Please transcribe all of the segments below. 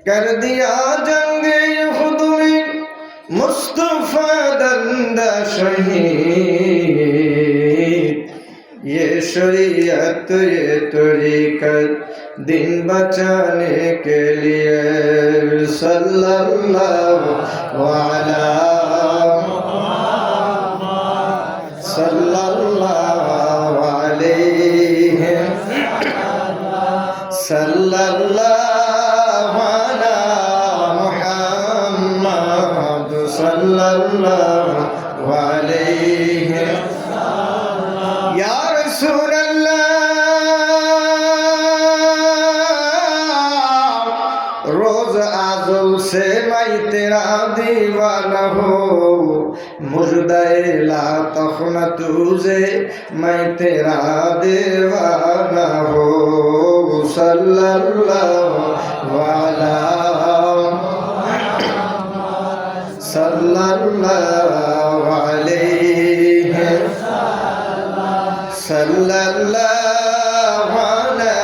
कर दिया जंगे खुद में मुस्तफा दंदा शहीद। ये शरीयत ये तरीक़त दिन बचाने के लिए सल्लल्लाहु अलैहि सल्लल्लाहु अलैहि सल्लल्लाहु अला मुहम्मद सल्लल्लाहु अलैहि या रसूल अल्लाह। रोज आज़म से मैं तेरा दीवाना हो, मुर्दे ला तखना तुझे मैं तेरा दीवाना हो सल्लल्लाहु अलैहि सल्लल्लाहु अला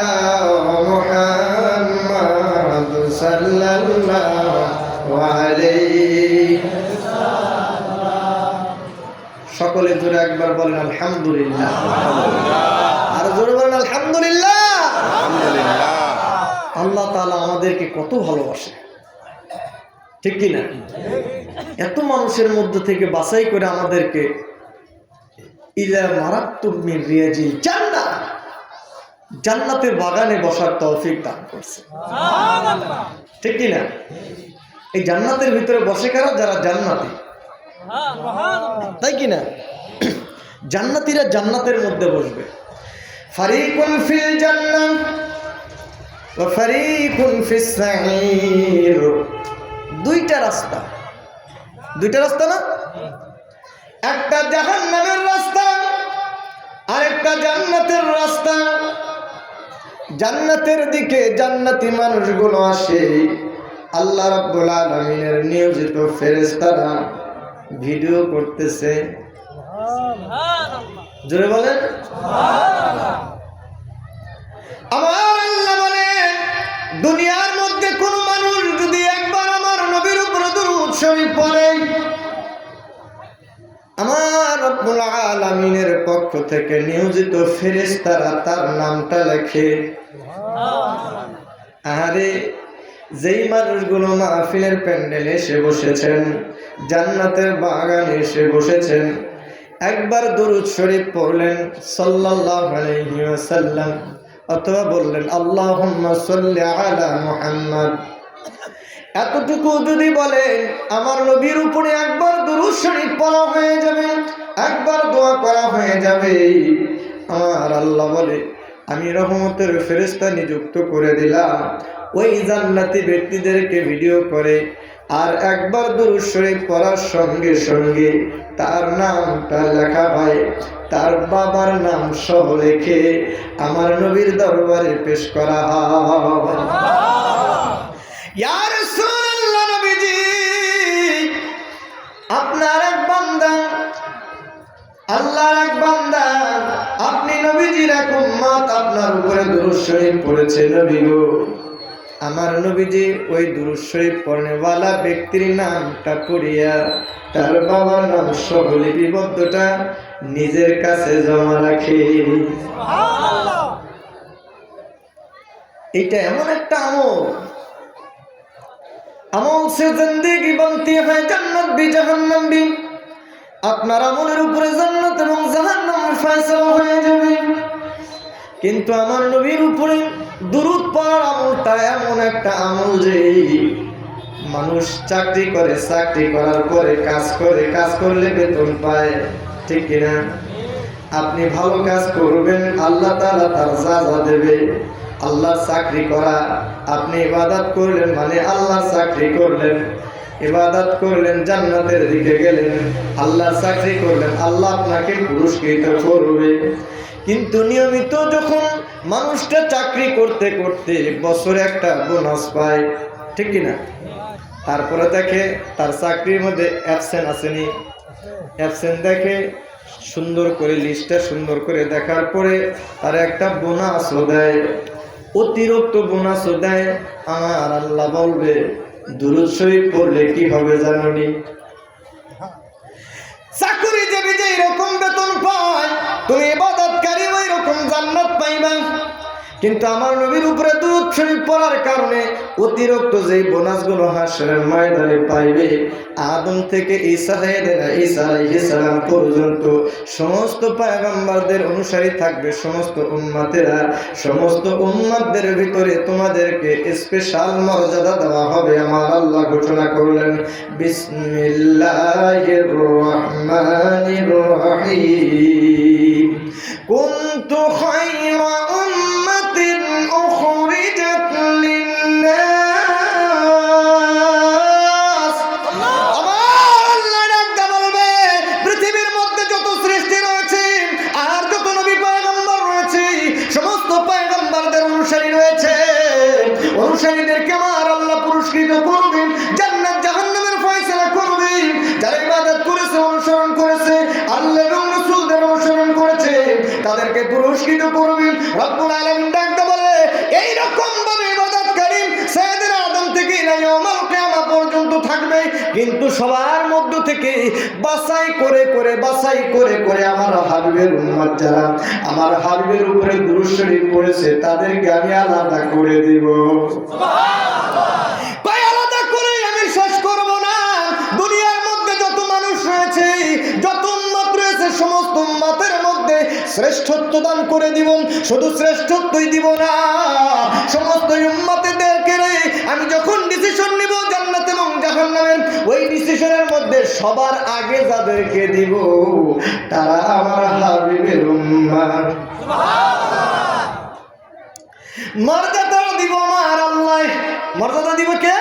मुहम्मद सल्लल्लाहु अलैहि। সকলে জোরে একবার বলেন আলহামদুলিল্লাহ। আর জোরে বলেন আলহামদুলিল্লাহ। আল্লাহ তাআলা আমাদেরকে কত ভালোবাসে, ঠিক কি না? এত মানুষের মধ্যে থেকে বাছাই করে আমাদেরকে ইলা মারাতুম মিন রিয়াজিল জান্নাহ, জান্নাতের বাগানে বসার তৌফিক দান করছে, সুবহানাল্লাহ, ঠিক কি না? এই জান্নাতের ভিতরে বসে কারা? যারা জান্নাতি, তাই কি না? জান্নাতীরা জান্নাতের মধ্যে বসবে। ফারিকুন ফিল জান্নাহ ওয়া ফারিকুন ফিস সাঈর। দুইটা রাস্তা, দুইটা রাস্তা না? একটা জাহান্নামের রাস্তা আর একটা জান্নাতের রাস্তা। জান্নাতের দিকে জান্নাতি মানুষগুলো আসে, আল্লাহ রাব্বুল আলামিনের নিয়োজিত ফেরেশতারা ভিডিও করতেছে, সুবহানাল্লাহ, জোরে বলেন সুবহানাল্লাহ। আমার আল্লাহ বলেন, দুনিয়ার মধ্যে কোন মানুষ যদি একবার আমার নবীর উপর দরুদ শরীফ পড়ে, আমার রব্বুল আলামিনের পক্ষ থেকে নিয়োজিত ফেরেশতারা তার নামটা লেখে, সুবহানাল্লাহ। আরে যেই মানুষগুলো মাহফিলের প্যান্ডেলে এসে বসেছেন, জান্নাতের বাগানে এসে বসেছেন, একবার দরুদ শরীফ পড়লেন সাল্লাল্লাহু আলাইহি ওয়াসাল্লাম, অথবা বললেন আল্লাহুম্মা সাল্লি আলা মুহাম্মদ, এতটুকু যদি বলেন আমার নবীর উপরে একবার দরুদ শরীফ পড়া হয়ে যাবে, একবার দোয়া করা হয়ে যাবে। আমার আল্লাহ বলে, আমি রহমতের ফেরেশতা নিযুক্ত করে দিলাম ওই জান্নাতি ব্যক্তিদেরকে ভিডিও করে, আর একবার দরুদ শরীফ পড়ার সঙ্গে সঙ্গে তার নামটা লেখা হয়, তার বাবার নাম সহ লিখে আমার নবীর দরবারে পেশ করা হয়। ইয়া রাসূলুল্লাহ, নবীজি আপনার এক বান্দা, আল্লাহর এক বান্দা, আপনি নবীজির এক উম্মত, আপনার উপরে দরুদ শরীফ পড়েছে নবী গো। আমার নবীজি ওই দরুদ শরীফ পড়নেওয়ালা ব্যক্তির নামটা পড়িয়া তার বাবার নাম সহ লিপিবদ্ধটা নিজের কাছে জমা রাখে, সুবহানাল্লাহ। এটা এমন একটা আমল, আমল সে জিন্দেগি বনতি হয় জান্নাত বি জাহান্নাম বি। আপনার আমলের উপরে জান্নাত এবং জাহান্নামের ফয়সালা হয়ে যাবে। কিন্তু আমার নবীর উপরে দুরূদ পড়ার আমলটা এমন একটা আমল যে মানুষ চাকরি করে, চাকরি করার পরে কাজ করে, কাজ করলে বেতন পায়, ঠিক কিনা? আপনি ভালো কাজ করবেন, আল্লাহ তাআলা তার যাজা দেবে। আল্লাহ চাকরি করা, আপনি ইবাদত করলেন মানে আল্লাহ চাকরি করলেন, ইবাদত করলেন জান্নাতের দিকে গেলেন, আল্লাহ চাকরি করলেন, আল্লাহ আপনাকে পুরস্কৃত করবে। কিন্তু নিয়মিত যখন মানুষটা চাকরি করতে করতে বছরে একটা বোনাস পায়, ঠিক কিনা? তারপরে দেখে তার চাকরির মধ্যে অ্যাবসেন্ট আসেনি, অ্যাবসেন্ট দেখে সুন্দর করে লিস্টটা সুন্দর করে দেখার পরে তার একটা বোনাসও দেয়। অতিরিক্ত বোনাসও দেয়। আমার আল্লাহ বলবে দুরূদ শরীফ পড়লে কি হবে জানোনি? চাকরিজীবী যে এরকম বেতন পায়, তুমি ইবাদতকারী ওই রকম জান্নাত পাইবা। কিন্তু আমার নবীর উপরে দুরূদ শরীফ পড়ার কারণে অতিরিক্ত যে বোনাসগুলো হাশরের ময়দানে পাইবে, আদম থেকে ঈসা আলাইহিস সালাম পর্যন্ত সমস্ত পয়গম্বরদের অনুসারী থাকবে সমস্ত উম্মতেরা। সমস্ত উম্মতদের ভিতরে তোমাদেরকে স্পেশাল মর্যাদা দেওয়া হবে। আমার আল্লাহ ঘোষণা করলেন, বিসমিল্লাহির রহমানির রহিম, কুনতু খায়রা উম্মাতিন উখরিজাত লিন্নাস। আমার আল্লাহ ডাকতে বলবে, পৃথিবীর মধ্যে যত সৃষ্টি রয়েছে আর যত নবী পয়গম্বর রয়েছে, সমস্ত পয়গম্বরদের অনুসারী রয়েছে, অনুসারীদেরকে আমার আল্লাহ পুরস্কৃত করবেন, জান্নাত জাহান্নামের ফয়সালা করবেন। যারা ইবাদত করেছে, অনুসরণ করেছে, আল্লাহ এবং রাসূলদের অনুসরণ করেছে, তাদেরকে পুরস্কৃত করবেন। রব্বুল আলামিন ডাকতে বলে, এই রকম ভাবে ইবাদতকারী সাইয়েদনা আদম থেকে ইয়াউমুল কিয়ামা পর্যন্ত থাকবে। কিন্তু সবার মধ্য থেকে বাছাই করে আমার হাবিবের উম্মত যারা আমার হাবিবের উপরে দুরূদ শরীফ পড়েছে, তাদেরকে আমি আলাদা করে দিব। সুবহানাল্লাহ। আলাদা করে আমি শেষ করব না। দুনিয়ার মধ্যে যত মানুষ রয়েছে, যত উম্মত রয়েছে, সমস্ত উম্মতের মধ্যে শ্রেষ্ঠত্ব দান করে দিব। শুধু শ্রেষ্ঠত্বই দিব না, সমস্ত উম্মতদেরকে আমি যখন ডিসিশন নিব জান্নাত এবং জাহান্নামের, ওই ডিসিশনের মধ্যে সবার আগে যাদেরকে দিব তারা আমার হাবিবের উম্মত। সুবহানাল্লাহ। মর্যাদা দিব আমার আল্লাহ। মর্যাদা দিব কে?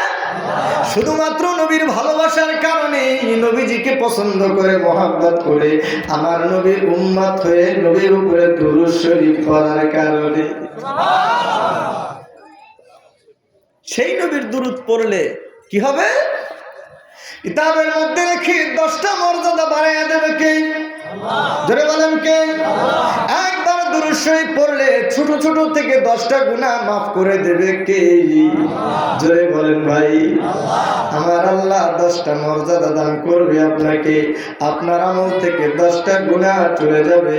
শুধুমাত্র নবীর ভালোবাসার কারণে, নবীজিকে পছন্দ করে মহব্বত করে আমার নবীর উম্মত হয়ে নবীর উপরে দুরূদ শরীফ পড়ার কারণে। সেই নবীর দুরূদ পড়লে কি হবে? কিতাবের মধ্যে রেখে 10টা মর্যাদা বাড়াইয়া দেবে কে? জোরে বলেন কে? একবার দুরূদ শরীফ পড়লে ছোট ছোট থেকে 10টা গুনাহ মাফ করে দেবে কে? জোরে বলেন ভাই। আমার আল্লাহ 10টা মর্যাদা দান করবে আপনাকে। আপনার আমল থেকে 10টা গুনাহ চলে যাবে।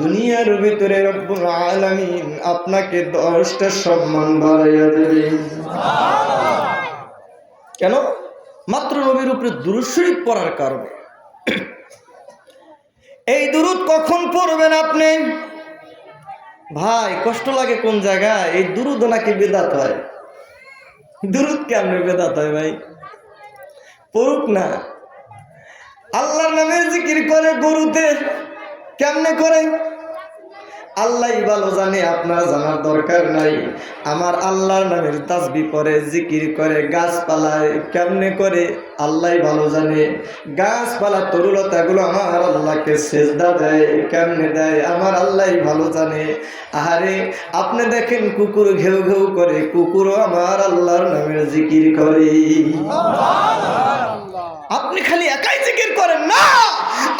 দুনিয়ার ভিতরে রব্বুল আলামিন আপনাকে 10টা সম্মান বাড়াইয়া দেবে। কেন? মাত্র নবীর উপরে দুরূদ শরীফ পড়ার কারণে। এই দুরূদ কখন পড়বেন আপনি? ভাই কষ্ট লাগে কোন জায়গায়? এই দুরূদ নাকি বিদআত হয়? দুরূদ কেমনে বিদআত হয় ভাই? পড়ুক না। আল্লাহর নামের জিকির করে গরুতে, কেমনে করে? আল্লাহই ভালো জানে, আপনার জানার দরকার নাই। আমার আল্লাহর নামের তাসবিহ পড়ে, জিকির করে, গাছপালায় কেমনে করে আল্লাহই ভালো জানে। গাছপালা তরুলতাগুলো আমার আল্লাহকে সেজদা দেয়, কেমনে দেয় আমার আল্লাহই ভালো জানে। আহারে আপনি দেখেন কুকুর ঘেউ ঘেউ করে, কুকুরও আমার আল্লাহর নামের জিকির করে। আপনি খালি একাই জিকির করেন না,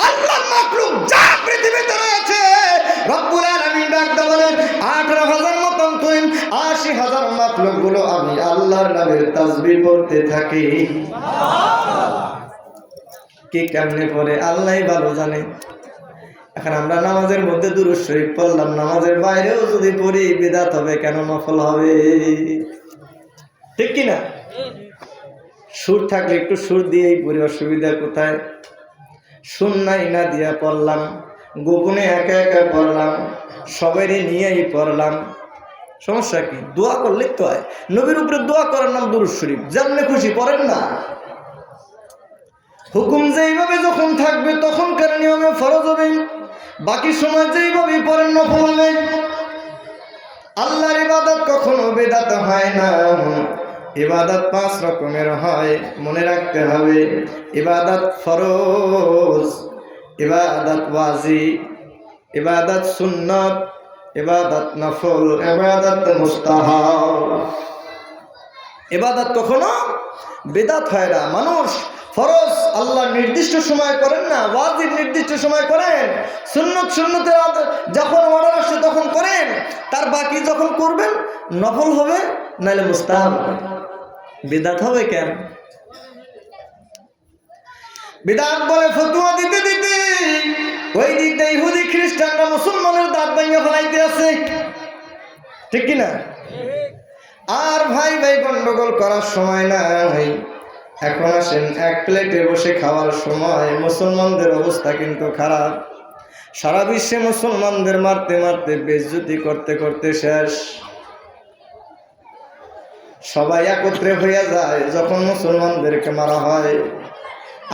আল্লাহর মাখলুক যা পৃথিবীতে রয়েছে রব্বুল আলামিন ডাকতে বলেন 18,000 মতন তুই 80,000 মাখলুক গুলো আমি আল্লাহর নামের তাসবিহ পড়তে থাকি। কি কেমনে পড়ে আল্লাহই ভালো জানে। এখন আমরা নামাজের মধ্যে দুরূদ শরীফ পড়লাম, নামাজের বাইরেও যদি পড়ি বিদআত হবে কেন? নফল হবে, ঠিক কি না? সুর থাকলে একটু সুর দিয়েই পড়ি, অসুবিধা কোথায়? সুন্নাহ না দিয়া পড়লাম, গোপনে একা একা পড়লাম, সবাইরে নিয়েই পড়লাম, সমস্যা কি? দোয়া করলেই তো হয়। নবীর উপরে দোয়া করার নাম দুরূদ শরীফ। যেমনে খুশি পড়েন না। হুকুম যেইভাবে যখন থাকবে তখনকার নিয়মে ফরজ হবে, বাকি সময় যেইভাবে পড়েন নফল হবে। আল্লাহর ইবাদত কখনো বিদআত হয় না। ইবাদত 5 রকমের হয়, মনে রাখতে হবে। ইবাদত ফরজ, ইবাদত ওয়াজিব, ইবাদত সুন্নাত, ইবাদত নফল, ইবাদত মুস্তাহাব। ইবাদত কখনো বিদআত হয় না। মানুষ ফরজ আল্লাহ নির্দিষ্ট সময় করেন না, ওয়াজিব নির্দিষ্ট সময় করেন, সুন্নত সুন্নতের যখন অর্ডার আসে তখন করেন, তার বাকি যখন করবেন নফল হবে, নাহলে মুস্তাহাব হবে। বিদআত হবে কেন? বিদআত বলে ফতোয়া দিতে দিতে ওই দিকটা ইহুদি খ্রিস্টানরা মুসলমানের দাঁত ভেঙে ফেলাইতে আছে, ঠিক কিনা? আর ভাই ভাই গন্ডগোল করার সময় নাই। এখন আসেন এক প্লেটে বসে খাওয়ার সময় মুসলমানদের অবস্থা কিন্তু খারাপ। সারা বিশ্বে মুসলমানদের মারতে মারতে বেইজ্জতি করতে করতে শেষ। সবাই একত্রে হয়ে যায় যখন মুসলমানদেরকে মারা হয়,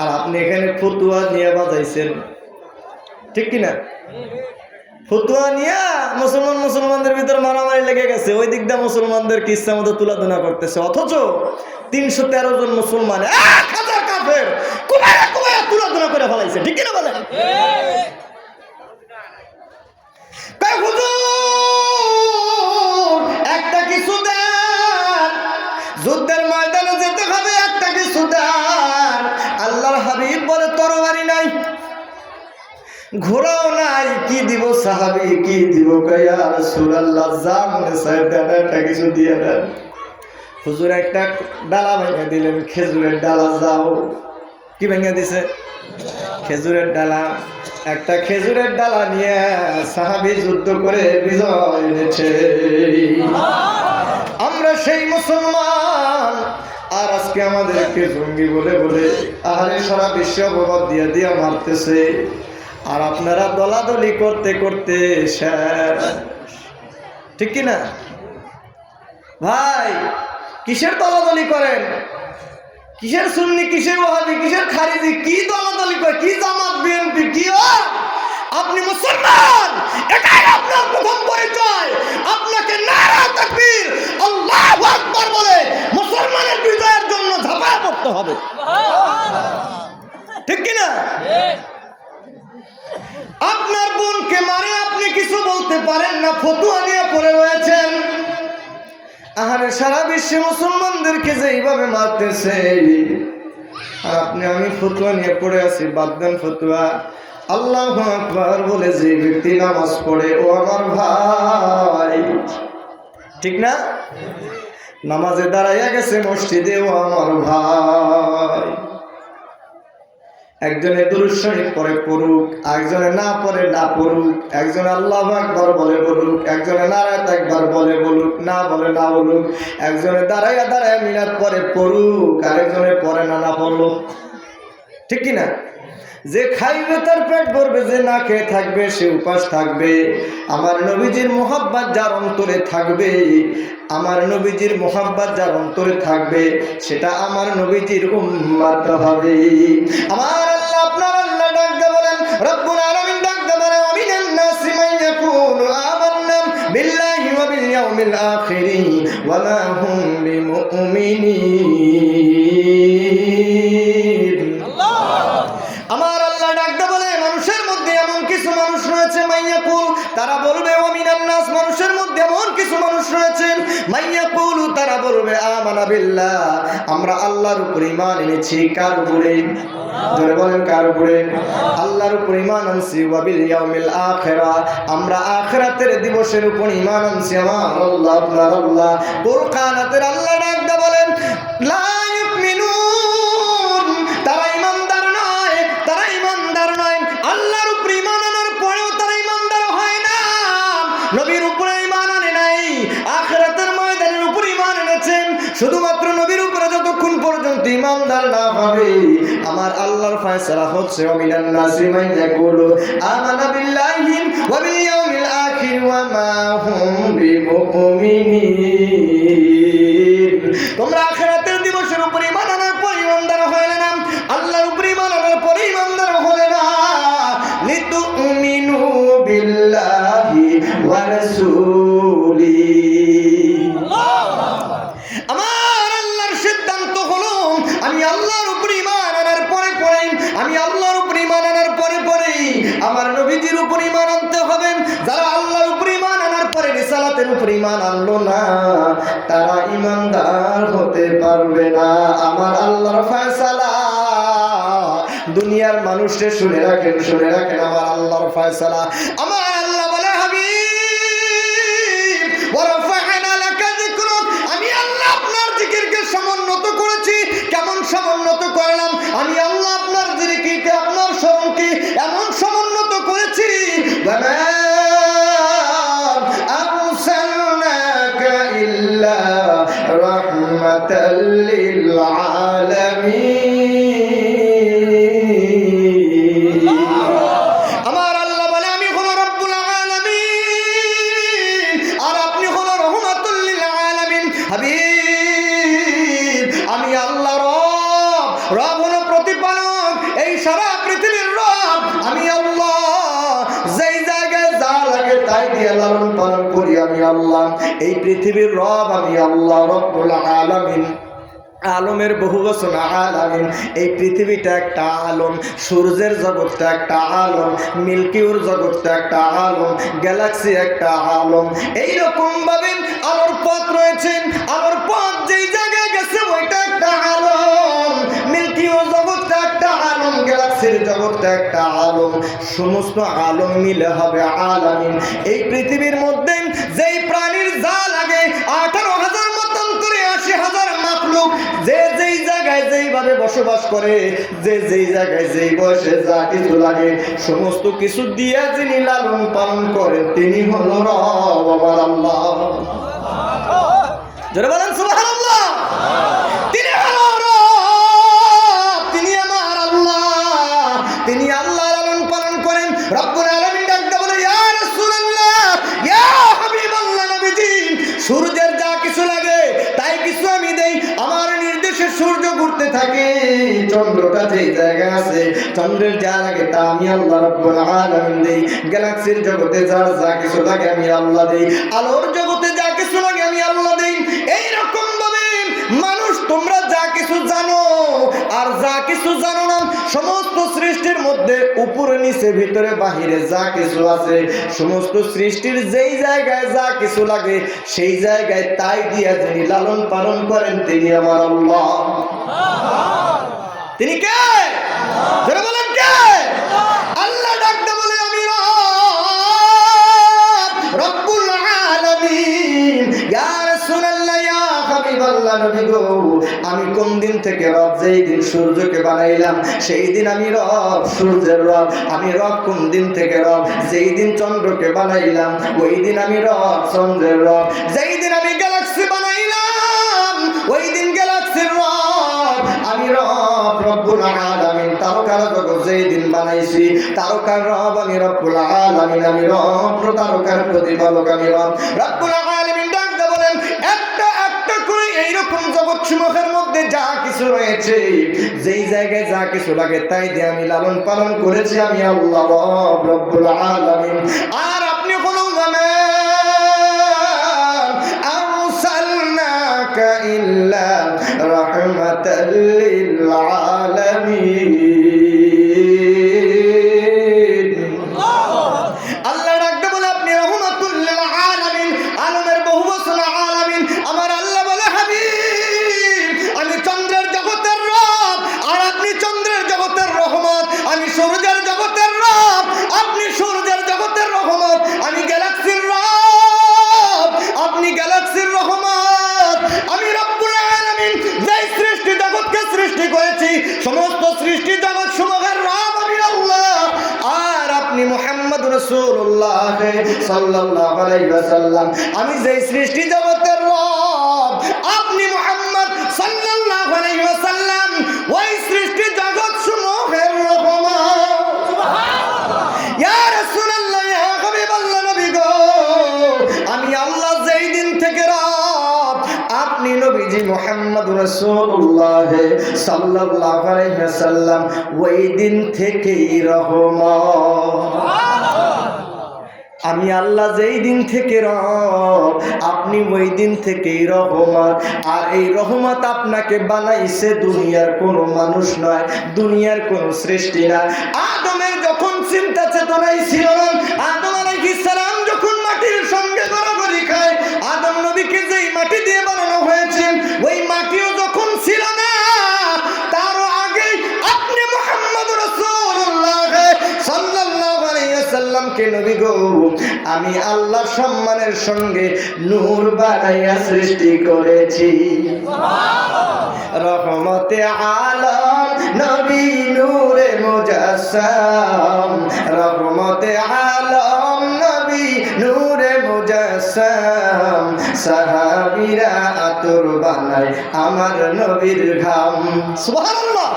আর আপনি এখানে ফতুয়া নিয়ে বাজাইছেন, ঠিক কিনা? ফতুয়া নিয়ে মুসলমানদের ভিতর মারামারি লেগে গেছে, ওই দিক দিয়ে মুসলমানদের ইচ্ছা মতো তুলাধুনা করতেছে, অথচ 313 জন মুসলমান 1000 কাফের কুমায়া কুমায়া তুলাধুনা করে ফেলাইছে, ঠিক কিনা বলেন? একটা কিছু দেন, যুদ্ধের ময়দানে যেতে হবে, একটা কিছু দেন। আল্লাহর হাবিব বলে তরবারি নাই, ঘোড়াও নাই, কি দিব সাহাবী, কি দিব? ইয়া রাসূলুল্লাহ, যা মনে চায় দেন, একটা কিছু দিয়ে দেন। হুজুর একটা ডালা ভেঙে দিলেন, খেজুরের ডালা। যাও, কি ভেঙে দিছে? খেজুরের ডালা। একটা খেজুরের ডালা নিয়ে সাহাবী যুদ্ধ করে বিজয় এনেছে। আমরা সেই মুসলমান, আর আজকে আমাদেরকে জঙ্গি বলে বলে আহারে সারা বিশ্ব অপবাদ দিয়ে দিয়ে মারতেছে। আর আপনারা দলাদলি করতে করতে শেষ, ঠিক কিনা ভাই? কিসের দলাদলি করেন? কিসের সুন্নি, কিসের ওয়াহাবি, কিসের খারিজি, কি দলাদলি করে? কি জামাত, বিএনপি, কি? আপনি মুসলমান, এটাই আপনার প্রথম পরিচয়। আপনাকে নারা তাকবীর, আল্লাহু আকবার বলে মুসলমানের বিজয়ের জন্য ঝাঁপায় পড়তে হবে, ঠিক কিনা? আপনার বোনকে মারে আপনি কিছু বলতে পারেন না, ফতুয়া নিয়ে পড়ে রয়েছেন। আহারে সারা বিশ্বে মুসলমানদেরকে যে এইভাবে মারতেছে, আর আপনি আমি ফতুয়া নিয়ে পড়ে আছি। বাদ দেন ফতুয়া, আল্লাহু আকবার বলে যে ব্যক্তি নামাজ পড়ে, ও আমার ভাই, ঠিক না? নামাজে দাঁড়াইয়া গেছে মসজিদে, ও আমার ভাই। একজনে দুরূদ শরীফ পড়ে পড়ুক, একজনে না পড়ে না পড়ুক, একজনে আল্লাহু আকবার বলে বলুক, একজনে নারায়ে তাকবীর বলে বলুক, না বলে না বলুক, একজনে দাঁড়াইয়া দাঁড়াইয়া মিলাদ পড়ে পড়ুক, আরেকজনে পড়ে না না পড়ুক, ঠিক কিনা? যে খাইবে তার পেট ভরবে, যে না খেয়ে থাকবে সে উপাস থাকবে। আমার নবীজির মোহাব্বত যার অন্তরে থাকবে, আমার নবীজির মোহাব্বত যার অন্তরে থাকবে, সেটা আমার নবীজির উম্মত হবে। আমার আল্লাহ, আপনার আল্লাহ ডাকতে বলেন, রব্বুল আলামিন ডাকতে বলেন, ওয়া মিনান নাসি মান ইয়াকুলু আমান্না বিল্লাহি ওয়া বিল ইয়াউমিল আখির ওয়া মা হুম বিমুমিনিন। আমার আল্লাহ ডাকতে বলে, মানুষের মধ্যে এমন কিছু মানুষ রয়েছে, মাইয়াকুল, তারা বলবে, ওয়া মিনান নাস, মানুষের মধ্যে এমন কিছু মানুষ রয়েছে, মাইয়াকুলু, তারা বলবে, আমানা বিল্লাহ, আমরা আল্লাহর উপর ঈমান এনেছি। কার উপরে? জোরে বলেন, কার উপরে? আল্লাহর উপর ঈমান আনছি। ওয়া বিল ইয়াউমিল আখিরা, আমরা আখিরাতের দিবসের উপর ঈমান আনছি। আমার আল্লাহ, আপনার আল্লাহ। ফুরকানাতের আল্লাহ ডাকতে বলেন, লা ইউমিনুন, তারা ঈমানদার নয়, তারা ঈমানদার নয়। আল্লাহর উপর ঈমান আনার পরেও তারা ঈমানদার হয় না। নবীর উপরে ঈমান আনে নাই, আখিরাতের ময়দানের উপর ঈমান এনেছেন। শুধুমাত্র নবীর উপরে যতক্ষণ পর্যন্ত ঈমানদার না হবে, আমার আল্লাহর ফয়সালা হচ্ছে, ওয়া মিনান নাসি মান ইয়াকুলু আমানা বিল্লাহি ওয়া বিল ইয়াউমিল আখির ওয়া মা হুম বিমুমিনিন। তোমরা আখিরাতের দিবসের উপর ঈমান আনার পর ঈমানদার হলে না, আল্লাহর উপর ঈমান আনার পর ঈমানদার হলে না। লিতুমিনু বিল্লাহি ওয়া রাসূলি, আমার আল্লাহর সিদ্ধান্ত হলো, আমি আল্লাহর উপর ঈমান আনার পরে পরে, আমি আল্লাহর উপর ঈমান আনার পরে পরে আমার নবীজির উপর ঈমান আনতে হবে। যারা আল্লাহর উপর ঈমান আনার পরে রিসালাতের উপর ঈমান আনলো না, তারা ঈমানদার হতে পারবে না। আমার আল্লাহর ফয়সালা দুনিয়ার মানুষে শুনে রাখেন আমার আল্লাহর ফয়সালা। আমার আল্লাহ বলে হাবিব ওয়া রাফা'না লাকা যিকরুক, আমি আল্লাহ আপনার জিকিরকে সমুন্নত করেছি। কেমন সমুন্নত করলাম? আমি আল্লাহ আপনার জিকিরকে, আপনার স্মরণকে এমন সমুন্নত করেছি, ওয়া মা আরসালনাকা ইল্লা রাহমাতাল লিল আলামিন। আমার আল্লাহ বলে আমি হলো রব্বুল আলামিন আর আপনি হলো রহমাতুল লিল আলামিন। হাবিব, আমি আল্লাহ রব হলো প্রতিপালক, এই সারা পৃথিবীর রব আমি আল্লাহ। যেই জায়গায় যা লাগে তাই দিয়ে লালন পালন করি আমি আল্লাহ। এই পৃথিবীর রব আমি আল্লাহ রব্বুল আলামিন। আলমের বহু বচন আলামিন। এই পৃথিবীটা একটা আলম, সূর্যের জগৎটা একটা আলম, মিল্কিউর জগৎটা একটা আলম, গ্যালাক্সি একটা আলম। এইরকম ভাবে আলোর পথ রয়েছে, আলোর পথ যেই জায়গায় গেছে ওইটা একটা আলম, মিল্কিউর জগৎটা একটা আলম, গ্যালাক্সির জগৎটা একটা আলম। সমস্ত আলম মিলে হবে আলামিন। এই পৃথিবীর মধ্যে যেই প্রাণীর যা লাগে 18,000 মতন করে 80,000 মাখলুক, যে যেই জায়গায় যেইভাবে বসবাস করে, যে যেই জায়গায় যেই বয়সে যা কিছু লাগে সমস্ত কিছু দিয়া যিনি লালন পালন করেন তিনি হলো রব আমার আল্লাহ। জোরে বলেন সুবহানাল্লাহ। তিনি হলো রব, তিনি আমার আল্লাহ, তিনি আল্লাহ লালন পালন করেন। রব্বুল আলামিন ডাকতে বলে ইয়া রাসূলুল্লাহ, ইয়া হাবিবাল্লাহ, নবীজি সূর্যের যা কিছু লাগে তাই কিছু আমি দেই। আমার নির্দেশে সূর্য ঘুরতে থাকে, চন্দ্রটা যেই জায়গায় আছে চন্দ্রের যা লাগে তা আমি আল্লাহ রাব্বুল আলামিন দেই। গ্যালাক্সির জগতে যা কিছু লাগে আমি আল্লাহ দেই। আলোর জগতে যা কিছু লাগে আমি আল্লাহ দেই। এই রকম ভাবে মানুষ তোমরা যা কিছু জানো আর যা কিছু জানো না, সমস্ত সৃষ্টির মধ্যে উপরে নিচে ভিতরে বাহিরে যা কিছু আছে সমস্ত সৃষ্টির যেই জায়গায় যা কিছু লাগে সেই জায়গায় তাই দিয়া যিনি লালন পালন করেন তিনি আমার আল্লাহ। তিনি কে? যারা বলেন কে? আল্লাহ ডাকতে বলে আমি রব্বুল আলামিন। ইয়া রাসূলুল্লাহ, ইয়া হাবিবাল্লাহ, নবী গো আমি কোন দিন থেকে রব? যেই দিন সূর্যকে বানাইলাম সেই দিন আমি রব, সূর্যের রব। আমি রব কোন দিন থেকে রব? যেই দিন চন্দ্রকে বানাইলাম ওই দিন আমি রব, চন্দ্রের রব। যেই দিন আমি গ্যালাক্সি বানাইলাম ওই দিন গ্যালাক্সির রব আমি রব, রব্বুল আলামিন। তারকার জগৎ যেই দিন বানাইছি তারকার রব আমি রব্বুল আলামিন, আমি রব, তারকার প্রতিপালক আমি রব, রব্বুল আলামিন। ডাকতে বলেন একটা একটা করে এইরকম জগৎ সমূহের মধ্যে যা কিছু রয়েছে যেই জায়গায় যা কিছু লাগে তাই দিয়ে আমি লালন পালন করেছি আমি আল্লাহ রব্বুল আলামিন। আর আপনি হলো আরসালনাকা ইল্লা রাহমাতাল লিল আলামিন। আল্লাহ ডাকতে বলে আপনি রহমাতুল লিল আলামিন, আলমের বহু বচন আলামিন। আমার আল্লাহ বলে হাবিব আমি চন্দ্রের জগতের রব আর আপনি চন্দ্রের জগতের রহমত। আমি সূর্যের জগতের রব, আপনি সূর্যের জগতের রহমত। আমি গ্যালাক্সির রব, আপনি গ্যালাক্সির রহমত। আমি রব্বুল আলামিন, যেই সৃষ্টি জগৎকে সৃষ্টি করেছি সমস্ত সৃষ্টি জগৎ সমূহের রব আমি আল্লাহ। আর আপনি মুহাম্মদ রাসূলুল্লাহ সাল্লাল্লাহু আলাইহি ওয়াসাল্লাম, আমি যেই সৃষ্টি জগতের রব আপনি মুহাম্মদ সাল্লাল্লাহু আলাইহি ওয়াসাল্লাম ওই সৃষ্টি জগৎ সমূহের রহমত। সুবহানাল্লাহ। ইয়া রাসূলুল্লাহ, ইয়া হাবিবাল্লাহ, নবী গো আমি আল্লাহ যেই দিন থেকে রব আপনি নবীজি মুহাম্মদ রাসূলুল্লাহ সাল্লাল্লাহু আলাইহি ওয়াসাল্লাম ওই দিন থেকেই রহমত। আমি আল্লাহ যেই দিন থেকে রব আপনি ওই দিন থেকেই রহমত। আর এই রহমত আপনাকে বানাইছে দুনিয়ার কোনো মানুষ নয়, দুনিয়ার কোনো সৃষ্টি না। আদমের যখন চিন্তা চেতনাই ছিল না, আদম আলাইহিস সালাম যখন মাটির সঙ্গে গড়াগড়ি খায়, আদম নবীকে যেই মাটি দিয়ে বানানো হয়েছে ওই মাটিও যখন ছিল না, তারও আগে আপনি মুহাম্মদ আমি আল্লাহ সম্মানের সঙ্গে নূর বানাইয়া সৃষ্টি করেছি। রহমতে আলম নবী নূরে মুজাসসাম, রহমতে আলম নবী নূরে মুজাসসাম। সাহাবীরা আতর বানায় আমার নবীর ঘাম। সুবহানাল্লাহ।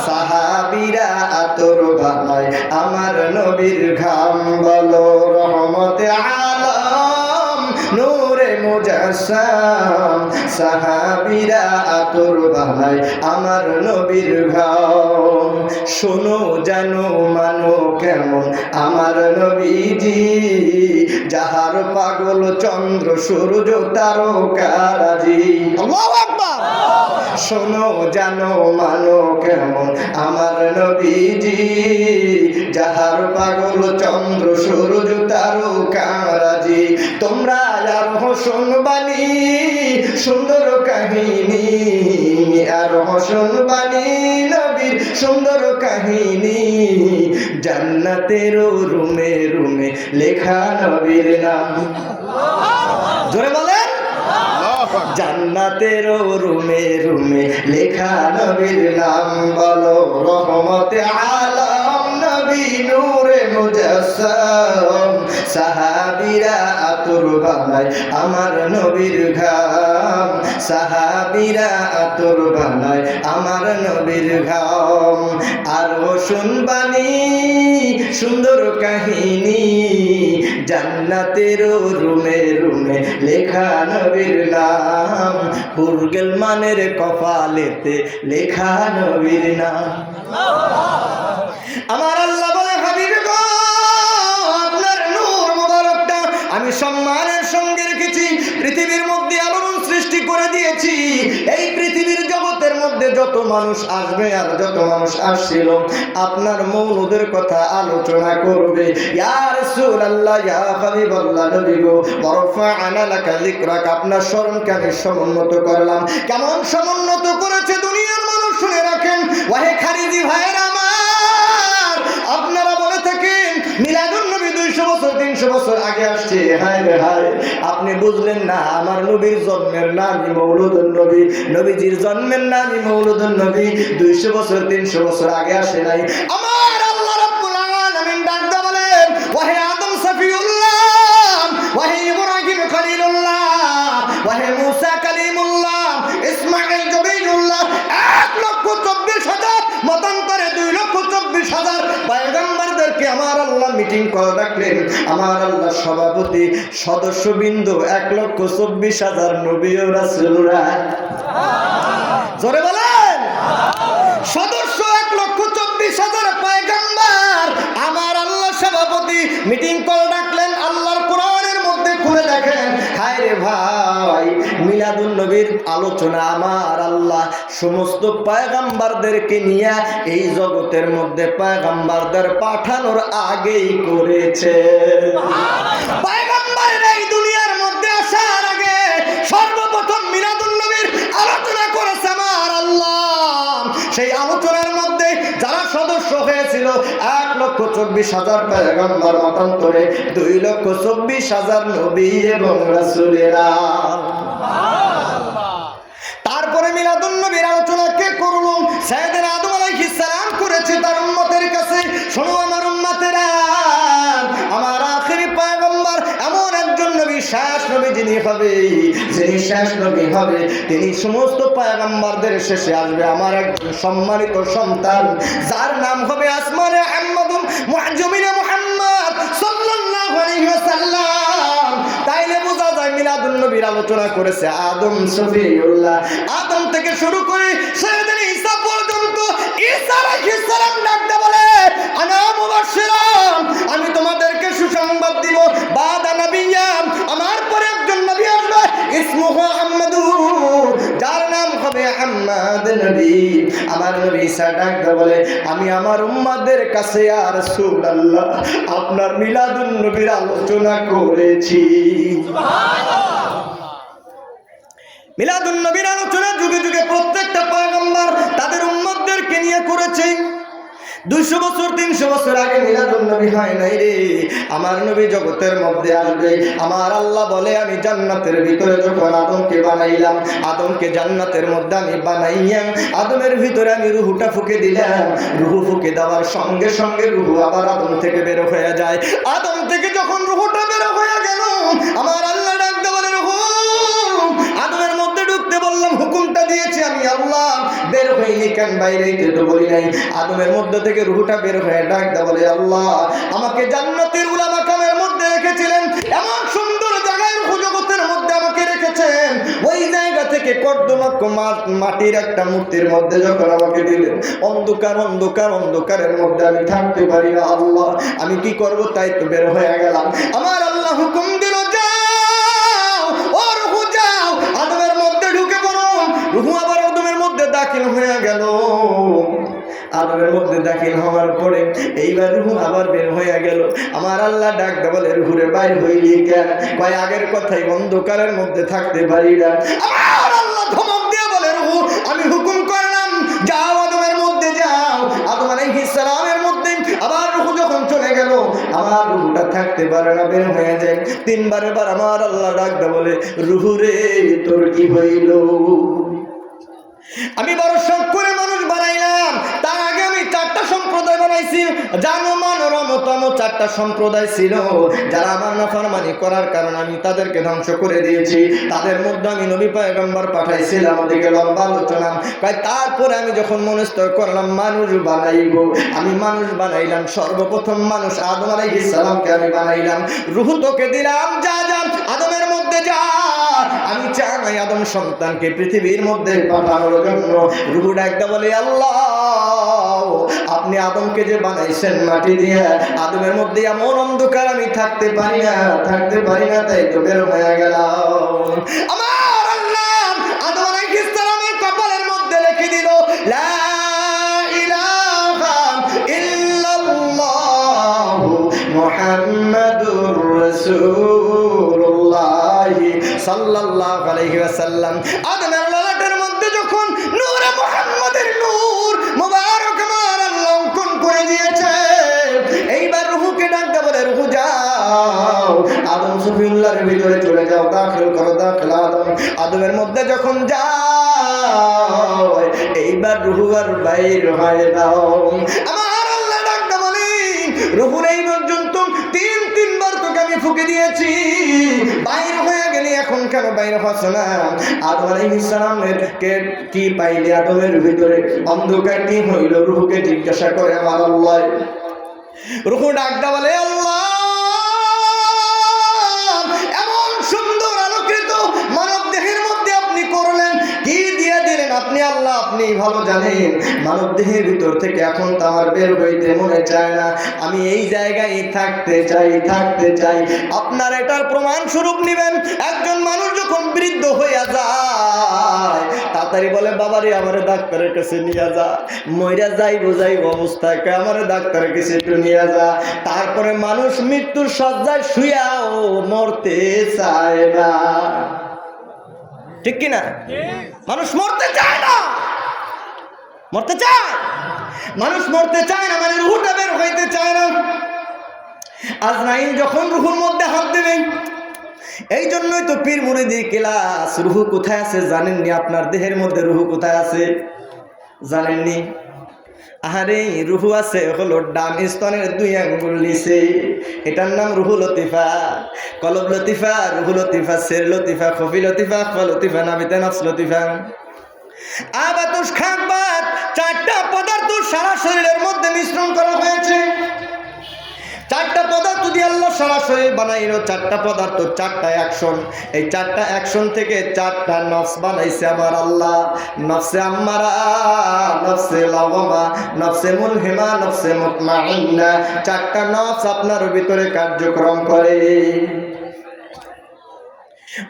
সাহাবীরা আতর বানায় আমার নবীর ঘাম। বলো রহমতে আলম নূরে মুজাসসাম, সাহাবীরা আতর বানায় আমার নবীর ঘাম। শোনো জানো মানো কেমন আমার নবীজি, যাহার পাগল চন্দ্র সূর্য তারকারাজি। আল্লাহু আকবার। শোনো জানো মানো কেমন আমার নবীজি, যাহার পাগল চন্দ্র সূর্য তারকারাজি। তোমরা আরো শুনবানি সুন্দর কাহিনী, আরো শুনবানি নবীর সুন্দর কাহিনী। জান্নাতের রুমে রুমে লেখা নবীর নাম। জোরে বলেন। জান্নাতের রুমে রুমে লেখা নবীর নাম। বলো রহমতে আলম নবী নূরে মুজাসসাম, সাহাবীরা আতর বানায় আমার নবীর ঘাম। সাহাবীরা আতর বানায় আমার নবীর ঘাম। আরো শুনবানি সুন্দর কাহিনী, জান্নাতের রুমে রুমে লেখা নবীর নাম। হুরগেল মানের কপালেতে লেখা নবীর নাম। আমার আল্লাহ বলে হাবিবে গো, আপনার নূর মুবারকটা আমি সম্মানের সঙ্গে রেখেছি। পৃথিবীর মধ্যে আলোড়ন সৃষ্টি করে দিয়েছি। এই পৃথিবীর জগতের মধ্যে যত মানুষ আসবে আর যত মানুষ আসছিল আপনার মৌলুদের কথা আলোচনা করবে। ইয়া রাসূলুল্লাহ ইয়া হাবিবাল্লাহ নবী গো, ওয়ারফা'না লাকা যিকরাক, আপনার স্মরণকে আমি সমুন্নত করলাম। কেমন সমুন্নত করেছে দুনিয়ার মানুষ শুনে রাখেন। ওয়াহে খারিজি ভাইয়েরা আমার, আপনারা বলে থাকেন মিলাদুন নবী 200 বছর 300 বছর আগে আসছে। হায় রে হায়, আপনি বুঝলেন না আমার নবীর জন্মের নামই মৌলুদুন নবী। নবীজির জন্মের নামই মৌলুদুন নবী। 200 বছর 300 বছর আগে আসে নাই। আমার আল্লাহ রাব্বুল আলামিন ডাক দিয়ে বলেন, ওয়াহে আদম সফিউল্লাহ, ওয়াহে ইব্রাহিম খলিলুল্লাহ, ওয়াহে মুসা কালিমুল্লাহ, ইসমাঈল জবিরুল্লাহ, 1,24,000 মতান্তরে 2,24,000 পয়গম্বরদেরকে আমার আল্লাহ মিটিং করে রাখলেন। আমার আল্লাহ সভাপতি সদস্যবৃন্দ 1,24,000 নবী ও রাসূলরা। জোরে বলেন। সদস্য 1,24,000 পয়গম্বর আমার আল্লাহ সভাপতি মিটিং করে রাখলেন। আল্লাহর কোরআনের মধ্যে খুলে দেখেন। হায় রে ভাই, মিলাদুন নবীর আলোচনা আমার আল্লাহ সমস্ত পয়গম্বরদেরকে নিয়ে এই জগতের মধ্যে পয়গম্বরদের পাঠানোর আগেই করেছে। পয়গম্বরের এই দুনিয়ার মধ্যে আসার আগে সর্বপ্রথম মিলাদুন নবীর আলোচনা করেছে আমার আল্লাহ। সেই আলোচনার মধ্যে যারা সদস্য হয়েছিল 1,24,000 পয়গম্বর মতান্তরে 2,24,000 নবী এবং রাসূলেরা। তারপরে মিলাদুন নবীর আলোচনা কে করল? সাইয়েদনা আদম আলাইহিস সালাম করেছে তার উম্মতের কাছে। শোনো আমার উম্মতেরা, আমার আখেরি পয়গম্বর এমন একজন নবী, শেষ নবী যিনি হবে, যিনি শেষ নবী হবে, তিনি সমস্ত পয়গম্বরদের শেষে আসবে। আমার একজন সম্মানিত সন্তান যার নাম হবে আসমানে মুহাম্মাদুন মুআজ্জমিনে মুহাম্মদ সাল্লাল্লাহু আলাইহি ওয়াসাল্লাম। তাইলে বোঝা যায় মিলাদুন নবীর আলোচনা করেছে আদম সফিউল্লাহ। আদম থেকে শুরু করে সাইয়েদনা ঈসা পর্যন্ত। ঈসা আলাইহিস সালাম ডাকতে বলে, আনা মুবাশশিরান, আমি তোমাদেরকে সুসংবাদ দিব। বাদা নবিয়্যাম, আমার পরে একজন নবী আসবে, ইসমুহু আহমদু, যার নাম হবে আহমদ নবী। আমার নবী ঈসা ডাকতে বলে, আমি আমার উম্মতদের কাছে ইয়া রাসূলুল্লাহ আপনার মিলাদুন নবীর আলোচনা করেছি। সুবহানাল্লাহ। মিলাদুন নবীর আলোচনা যুগে যুগে প্রত্যেকটা পয়গম্বর তাদের উম্মতদেরকে নিয়ে করেছে। 200 বছর 300 বছর আগে মিলাদুন নবী হয় নাই রে। আমার নবী জগতের মধ্যে আসবে। আমার আল্লাহ বলে আমি জান্নাতের ভিতরে যখন আদমকে বানাইলাম, আদমকে জান্নাতের মধ্যে আমি বানাইয়া আদমের ভিতরে আমি রুহুটা ফুঁকে দিলাম। রুহু ফুঁকে দেওয়ার সঙ্গে সঙ্গে রুহু আবার আদম থেকে বের হয়ে যায়। আদম থেকে যখন রুহুটা বের হয়ে গেল, আমার আল্লাহ ডাকতে বলে রুহু আদমের মধ্যে ঢুকতে বললাম, হুকুমটা দিয়েছি আমি আল্লাহ, বের হইনি কেন বাইরে তো বলি নাই। আদমের মধ্যে থেকে রুহুটা বের হয়ে ডাকতে বলে আল্লাহ আমাকে জান্নাতের উলামা কামের মধ্যে রেখেছিলেন, এমন সুন্দর জায়গায় রুহু জগতের মধ্যে আমাকে রেখেছেন, ওই জায়গা থেকে কর্দমাক্ষ মাটির একটা মূর্তির মধ্যে যখন আমাকে দিলেন, অন্ধকার অন্ধকার অন্ধকারের মধ্যে আমি থাকতে পারি না আল্লাহ, আমি কি করব? তাই তো বের হয়ে গেলাম। আমার আল্লাহ হুকুম দিল যাও, ও রুহু যাও, আদমের মধ্যে ঢুকে পড়ো। রুহু আবার আদমের মধ্যে দাখিল হয়ে গেল। আদমের মধ্যে দাখিল হওয়ার পরে এইবার রুহু আবার বের হয়ে গেল। আমার আল্লাহ ডাকতে বলে রুহুরে বাইর হইলি কেন? কয় আগের কথাই অন্ধকারের মধ্যে থাকতে পারি না। আমার আল্লাহ ধমক দিয়ে বলে রুহু আমি হুকুম করলাম যাও আদমের মধ্যে যাও। আদম আলাইহিস সালামের মধ্যে আবার রুহু যখন চলে গেল, আমার রুহুটা থাকতে পারে না, বের হয়ে যায়। 3 বার আমার আল্লাহ ডাকতে বলে রুহুরে তোর কি হইল? আমি বড় শখ করে মানুষ বানাইলাম, তার আগে আমি 4টা সম্প্রদায় বানাইছি। জানমানরমতম 4টা সম্প্রদায় ছিল, যারা আমার নাফরমানি করার কারণে আমি তাদেরকে ধ্বংস করে দিয়েছি। তাদের মধ্যে আমি নবী পয়গম্বর পাঠাইছিলাম। ওদিকে লম্বা আলোচনা। তারপরে আমি যখন মনস্থ করলাম মানুষ বানাইব, আমি মানুষ বানাইলাম। সর্বপ্রথম মানুষ আদম আলাইহিস সালামকে আমি বানাইলাম। রূহ তোকে দিলাম, যা যা আদমের মধ্যে যা। আমি চাই আদম সন্তানকে পৃথিবীর মধ্যে পাঠানোর জন্য। রূহ ডাকতে বলে আল্লাহ আপনি আদমকে যে বানাইছেন মাটি দিয়ে, আদমের মধ্যে এমন অন্ধকার আমি থাকতে পারি না, থাকতে পারি না, তাই তো বের হয়ে গেলাম। আমার আল্লাহ আদম আলাইহিস সালামের কপালের মধ্যে লিখে দিল লা ইলাহা ইল্লাল্লাহু মুহাম্মাদুর রাসূলুল্লাহ সাল্লাল্লাহু আলাইহি ওয়াসাল্লাম। আদমের ললাটের মধ্যে যখন নূরে মুহাম্মাদের নূর মুবারক আমার আল্লাহ অঙ্কন করে দিয়েছে, এইবার রূহকে ডাকতে বলে রূহ যাও আদম সফিউল্লাহর ভিতরে চলে যাও, দাখিল করো দাখিল আদম। আদমের মধ্যে যখন যাও এইবার রূহ আর বাইর হয়ে দাও। আমার আল্লাহ ডাকতে বলে রূহুর এই পর্যন্ত 3 বার তোকে আমি ফুঁকে দিয়েছি, বাইর হয়ে গেলি, এখন কেন বাইর হচ্ছে না? আদম আলাইহিস সালামের কে কি পাইলি আদমের ভিতরে? অন্ধকার কি হইল? রূহকে জিজ্ঞাসা করে আমার আল্লাহ। রূহ ডাকতে বলে আল্লাহ এমন সুন্দর আলোকিত মানব দেহের মধ্যে আপনি করলেন, কি দিয়ে দিলেন আপনি আল্লাহ, আপনি ভালো জানেন। মানব দেহের ভিতর থেকে এখন তো আমার বের হইতে মনে চায় না, আমি এই জায়গায় থাকতে চাই, থাকতে চাই। আপনার এটার প্রমাণ স্বরূপ নেবেন, একজন মানুষ যখন বৃদ্ধ হইয়া যায় তাড়াতাড়ি বলে বাবারে আমার ডাক্তারের কাছে নিয়ে যা, মইরা যাইব যাইব অবস্থায় আমার ডাক্তারের কাছে একটু নিয়ে যা। তারপরে মানুষ মৃত্যুর শয্যায় শুয়াও মরতে চায় না, ঠিক কিনা? মানুষ মরতে চায় না, মরতে চায়, মানুষ মরতে চায় না, মানে রূহটা বের হইতে চায় না। আজরাইল যখন রূহুর মধ্যে হাত দেবেন, এই জন্যই তো পীর মুরিদি ক্লাস। রূহ কোথায় আছে জানেননি? আপনার দেহের মধ্যে রূহ কোথায় আছে জানেননি? আরে রূহ আছে হলো ডান স্তনের 2 আঙ্গুল নিচে, এটার নাম রূহ লতিফা। কলব লতিফা, রূহ লতিফা, সের লতিফা, খফি লতিফা, আখফা লতিফা, নাবিতে নফস লতিফা। আবাতুস খাবাত 4টা পদার্থ সারা শরীরের মধ্যে মিশ্রণ করা হয়েছে। 4টা পদার্থ দিয়ে আল্লাহ সারা শরীর বানাইলো। 4টা পদার্থ, 4টা অ্যাকশন। এই 4টা অ্যাকশন থেকে 4টা নফস বানাইছে আমার আল্লাহ। নফসে আম্মারা, নফসে লাওয়ামা, নফসে মুলহিমা, নফসে মুতমাইন্না। 4টা নফস আপনার ভিতরে কার্যক্রম করে।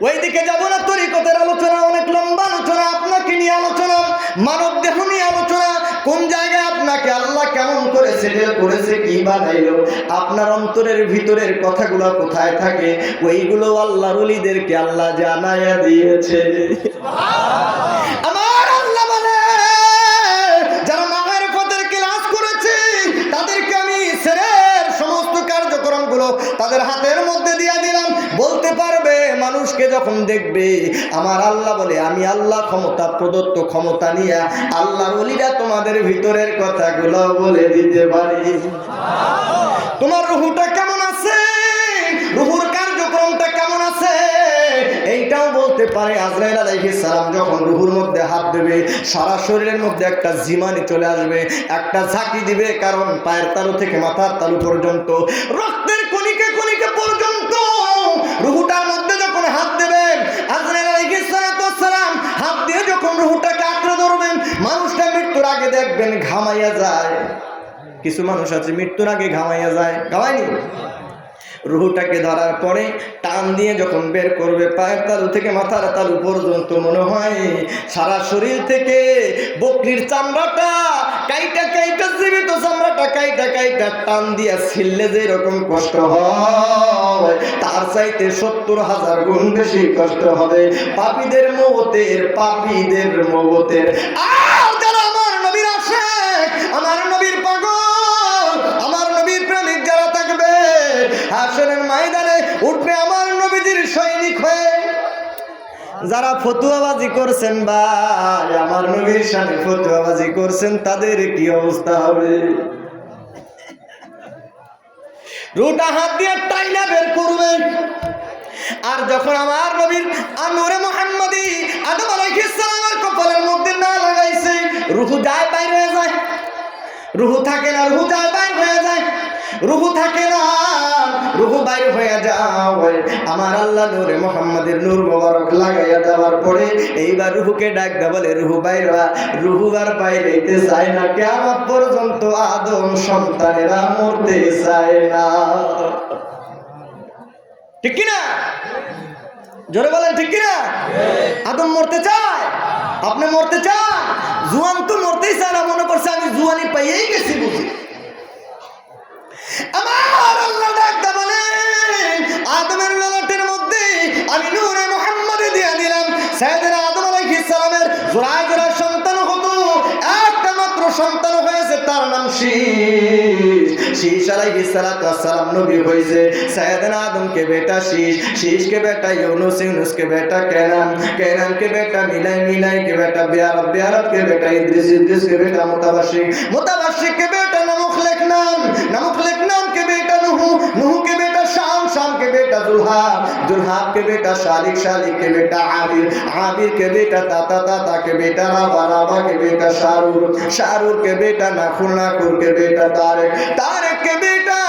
ওইদিকে যাব না, তরিকতের আলোচনা অনেক লম্বা আলোচনা, আপনাকে নিয়ে আলোচনা, মানব দেহ নিয়ে আলোচনা, কোন জায়গায় আপনাকে আল্লাহ কেমন করে সেটেল করেছে, কি বানাইলো, আপনার অন্তরের ভিতরের কথাগুলো কোথায় থাকে, ওইগুলো আল্লাহর ওলিদেরকে আল্লাহ জানায়া দিয়েছে। আমার আল্লাহ বলে যারা মায়ের পথের ক্লাস করেছে আমাকে যখন দেখবে, আমার আল্লাহ বলে আমি আল্লাহ ক্ষমতা প্রদত্ত ক্ষমতা নিয়ে আল্লাহর ওলিরা তোমাদের ভিতরের কথাগুলো বলে দিতে পারি। তোমার রুহুটা কেমন আছে, রুহুর কার্যক্রমটা কেমন আছে এইটাও বলতে পারে। আজরাইল আলাইহিস সালাম যখন রুহুর মধ্যে হাত দেবে, সারা শরীরের মধ্যে একটা জিমানি চলে আসবে, একটা ঝাঁকি দিবে, কারণ পায়ের তালু থেকে মাথার তালু পর্যন্ত, রক্তের কণিকা কণিকা পর্যন্ত রুহুটার মধ্যে যখন হাত দেবেন, আজরাইল আলাইহিস সালাম হাত দিয়ে যখন রুহুটাকে আঁকড়ে ধরবেন, মানুষটা মৃত্যুর আগে দেখবেন ঘামাইয়া যায়। কিছু মানুষ আছে মৃত্যুর আগে ঘামাইয়া যায়, ঘামায়নি? রুহুটাকে ধরার পরে টান দিয়ে যখন বের করবে, পায়ের তালু থেকে মাথার তালু পর্যন্ত মনে হয় সারা শরীর থেকে বকরির চামড়াটা কাইটা কাইটা, জীবিত চামড়াটা কাইটা কাইটা টান দিয়া ছিললে যে এরকম কষ্ট হয়, তার চাইতে 70,000 গুণ বেশি কষ্ট হবে পাপীদের মওতের, পাপীদের মওতের। আর যারা আমার নবীর আশিক, আমার নবীর পাগল, আমার নবীর প্রেমিক যারা থাকবে, হাশরের ময়দানে উঠবে আমার নবীজির সৈনিক হয়ে। যারা ফতুয়াবাজি করছেন ভাই, আমার নবীর সামনে ফতুয়াবাজি করছেন, তাদের কি অবস্থা হবে? রুটা হাত দিয়ে টাইনা বের করবেন। আর যখন আমার নবীর নূরে মুহাম্মাদি আদম আলাইহিস সালামের কপালের মধ্যে না লাগাইছে, রুহু যায় বাইর হয়ে যায়, রুহু থাকে না, রুহু যায় বাইর হয়ে যায়, রুহু থাকে না, রুহু বাইর হয়ে যায়। আমার আল্লাহ নূরে মুহাম্মাদের নূর মোবারক লাগাইয়া দেওয়ার পরে এইবার রুহুকে ডাক দেয়া বলে, রুহু বাইর হওয়া। রুহু আর বাইরে হইতে চায় না, কিয়ামত পর্যন্ত আদম সন্তানেরা মরতে চায় না। ঠিক কিনা? জোরে বলেন ঠিক কিনা? আদম মরতে চায়, আপনি মরতে চান? জুয়ান তো মরতেই চায় না, মনে করছে আমি জুয়ানি পাইয়েই গেছি বুঝি। আমার আল্লাহ ডাকতে বলেন, আদমের ললাটের মধ্যে আমি নূরে মুহাম্মাদে দিয়ে দিলাম। সাইয়েদনা আদম আলাইহিস সালামের জোড়ায় জোড়ায় সন্তান হতো, একটা মাত্র সন্তান হয়েছে, তার নাম শীষ। শীষ আলাইহিস সালাম নবী হয়েছে। সাইয়েদনা আদমকে বেটা শীষ, শীষকে বেটা ইউনুস, ইউনুসকে বেটা কেনান, কেনানকে বেটা মিলাই, মিলাইকে বেটা বিয়ারত, বিয়ারতকে বেটা ইদ্রিস, ইদ্রিসকে বেটা মুতাবাশশির, মুতাবাশশিরকে বেটা नामुख लेखनाम, नामुख लेखनाम के बेटा नूह, नूह के बेटा शाम, शाम के बेटा जुल्हाब, जुल्हाब के बेटा शालिक, शालिक के बेटा आबिर, आबिर के बेटा ताता, ताता के बेटा रावा, रावा के बेटा शारूर, शारूर के बेटा नाखुर, नाखुर के बेटा तारिक, तारिक के बेटा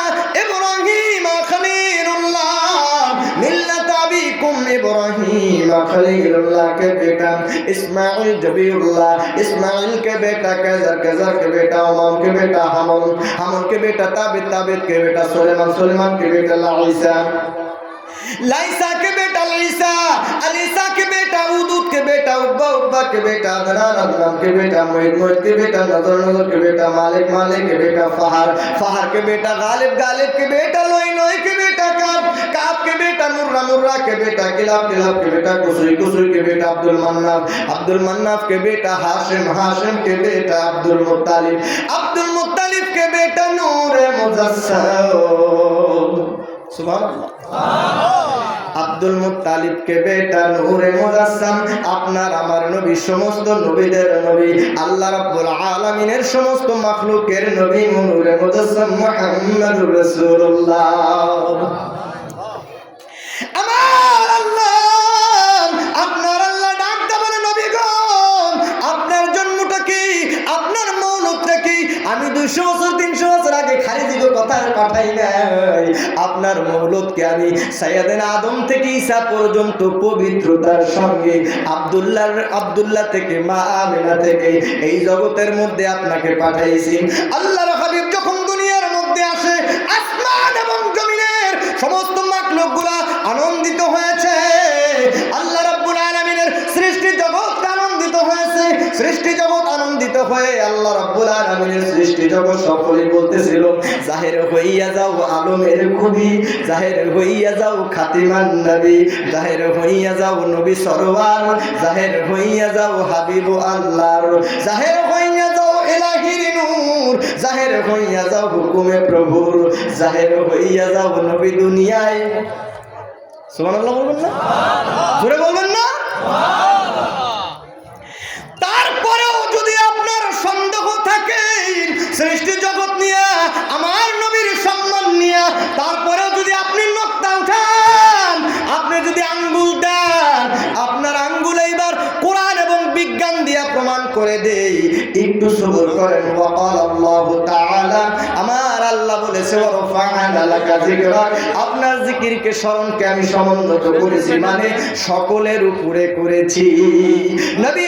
इब्राहीम खलीलुल्लाह, मिल्लत अबीकुम इब्राहीम खलीलुल्लाह के बेटा इस्माइल जबीउल्लाह, इस्माइल के बेटा कैसर, कैसर के बेटा उमाम के बेटा हमल, हमल के बेटा ताबित, ताबित के बेटा सुलेमान, सुलेमान के बेटा लाईसा, लाईसा के बेटा अलीसा, अलीसा के बेटा उदूद के बेटा उब्बा, उब्बा के बेटा अदनान, अदनान के बेटा मुईद, मुईद के बेटा नजर, नजर के बेटा मालिक, मालिक के बेटा फहार, फहार के बेटा गालिब, गालिब के बेटा लोई, लोई के बेटा काब, काब के बेटा मुर्रा, मुर्रा के बेटा किलाब, किलाब के बेटा कुसुई, कुसुई के बेटा अब्दुल मन्नाफ, अब्दुल मन्नाफ के बेटा हाशिम, हाशिम के बेटा अब्दुल मुत्तालिब, अब्दुल मुत्तालिब के बेटा नूरे मुजस्सम। सुभान আব্দুল মুত্তালিবকে বেটা নূরে মুজাসসাম। আপনার আমার নবী সমস্ত নবীদের নবী, আল্লাহ রাব্বুল আলামিনের সমস্ত মাখলুকের নবী, নূরে মুজাসসাম মুহাম্মাদুর রাসূলুল্লাহ। আমার আল্লাহ, আপনার আল্লাহ ডাকতে বলে, নবী গো আপনার জন্মটা কি, আপনার মৌলুদটা কি? আমি 200 বছর 300 বছর আগে খারিজি গো কথা পাঠাই নাই। আপনার মৌলুদকে আমি সাইয়েদনা আদম থেকে ঈসা পর্যন্ত পবিত্রতার সঙ্গে আব্দুল্লাহ থেকে মা আমিনা থেকে এই জগতের মধ্যে আপনাকে পাঠাইছি। আল্লাহর হাবিব যখন দুনিয়ার মধ্যে আসে, আসমান এবং জমিনের সমস্ত মাখলুকগুলা আনন্দিত হয়েছে। আল্লাহ রাব্বুল আলামিনের সৃষ্টি জগৎ আনন্দিত হয়েছে, সৃষ্টি জগৎ আনন্দিত হয়ে আল্লাহ রাব্বুল আলামিনের সৃষ্টি জগৎ সকলেই বলতেছিল, জাহির হইয়া যাও আলমের খুবই, জাহির হইয়া যাও খাতিমান নবী, জাহির হইয়া যাও নবী সরওয়ার, জাহির হইয়া যাও হাবিব আল্লাহর, জাহির হইয়া যাও ইলাহির নূর, জাহির হইয়া যাও হুকুমে প্রভুর, জাহির হইয়া যাও নবী দুনিয়ায়। সুবহানাল্লাহ বলবেন না? জোরে বলবেন না? তারপরেও যদি আপনার সন্দেহ থাকে সৃষ্টি জগৎ নিয়ে, আমার নবীর সম্মান নিয়ে, তারপরেও যদি আপনি নোক্তা উঠান, আপনি যদি আঙ্গুল দেন, আপনার আঙ্গুল এইবার কোরআন এবং বিজ্ঞান দিয়ে প্রমাণ করে দেই, একটু সবর করেন। ওয়াকাল আল্লাহু তাআলা, আমার আল্লাহ বলেছে ওয়ারফা'না লাকা যিকরাক, আপনার জিকিরকে স্মরণকে আমি সমুন্নত করেছি, মানে সকলের উপরে করেছি। নবী